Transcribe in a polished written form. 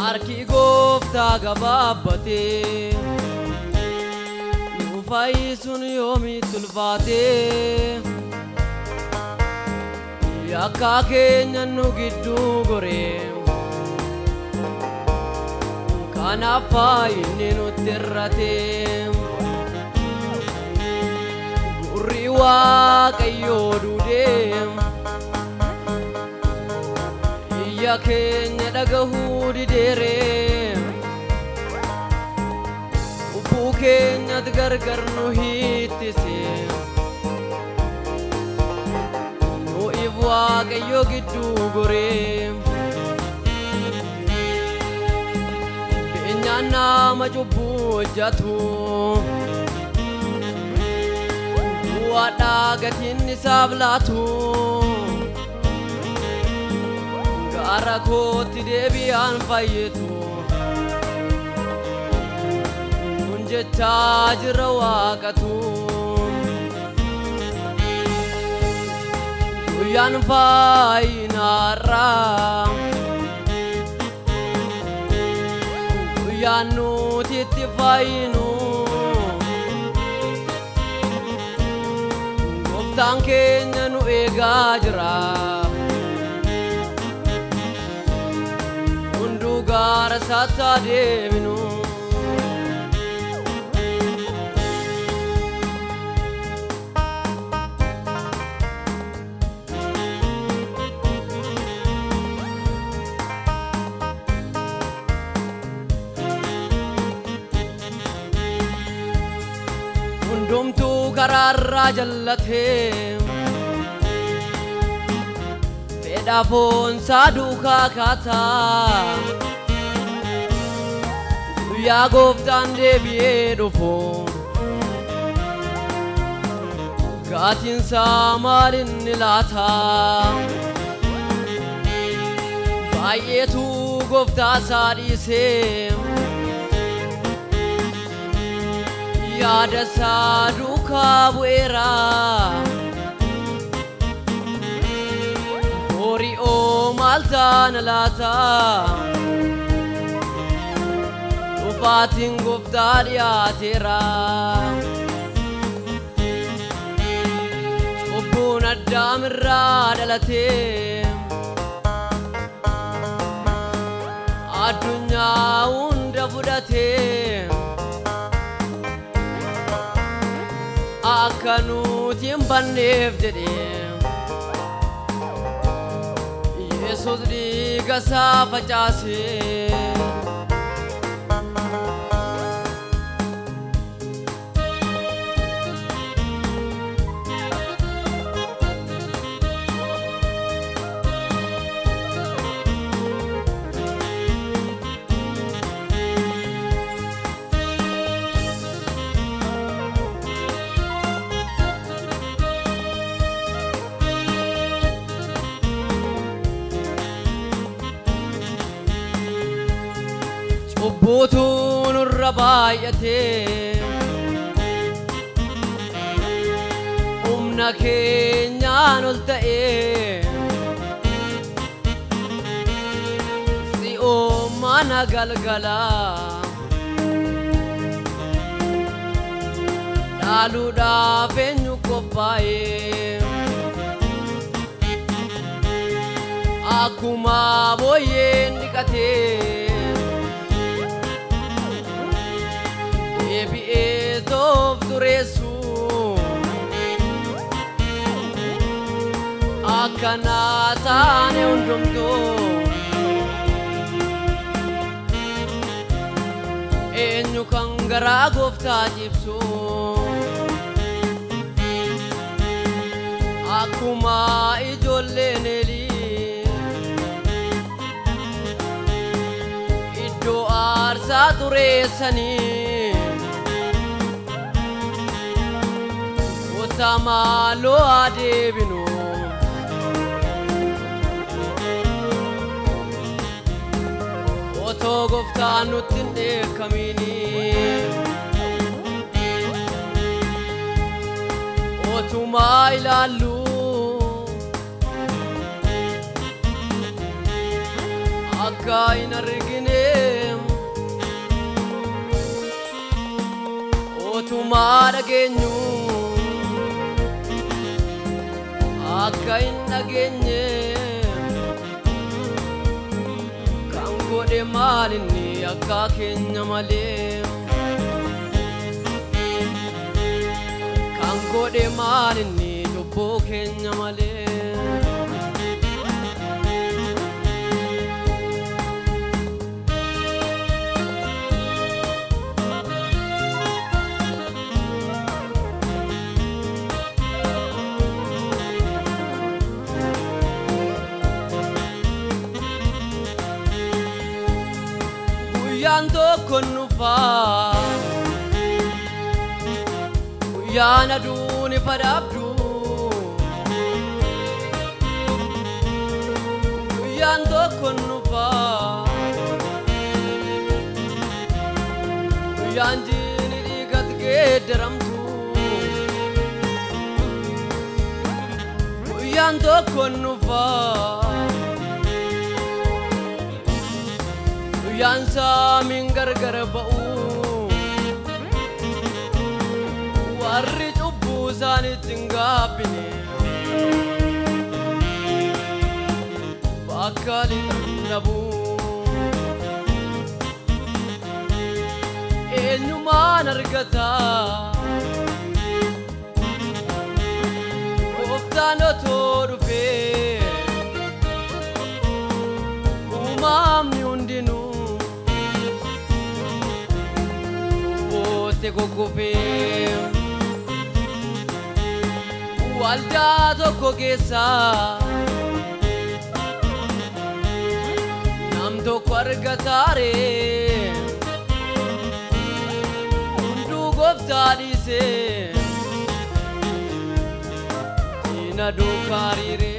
Arki gooftaa gabaabbatee nu fayyisuun yoomitti ulfaatee yakka keenya nu gidduu goree kanaaf fayyinni nutti irratee gurri Waaqayyoo duudee iyya keenya dhagahuu dideeree ubbuu keenyatti gargar nu hiittisee nu'if Waaqayyo gidduu goree beenyaan nama cubbuu hojjatu du'aadhaa gatiin isaaf laatu gara kootti deebi'aan fayyitu kun jechaa jira Waaqatu guyyaan fayyinaarraa guyyaan nuti itti fayyinu gooftaan keenya nu eegaa jira gara saata deeminu hundumtuu karaarraa jallatee fedha foonsaa duukaa kaataa yaa gooftaan deebi'ee dhufu gaatiinsaa maalinni laata baay'eetu gooftaasaa dhiisee yaadasaa duukaa bu'eera hori'oo maal taana laata Baatiin gooftaa dhiyaateera cubbuun addaamirraa dhalatee addunyaa hunda fudhatee akka nuti hin banneef jedhee Yesuus dhiiga isaa facaasee cubbuutu nurra baay'atee humna keenyaan ol ta'ee si'oo mana galgalaa dhaaluudhaaf eenyu qophaa'ee akkuma booyyeen dhiqatee deebi'ee toof dureessu akkanaa taane hundumtuu eenyu kan garaa gooftaa cibsu akkuma ijoolleen Eelii iddoo aarsaa xureessanii Maaloo adeebinu otoo gooftaan nutti hin dheekkamini otumaa ilaallu akka hin argine Tumara genyu Akaina genye Kango de malini akakenya male Kango de malini jubbo kenya male Yando konufa Yana duni padabdu Yando konufa Yanjini digat gederamtu Yando konufa Yansa mingar garbau Warri cubbu sani tinggapini Bakali tannabu Eenyumaan argata Gooftaan otoo dhufe Uumamni hundinuu Te kokofe Walda tokko keessa Nam tokko argataare Hunduu gooftaa dhiise Ina duukaariire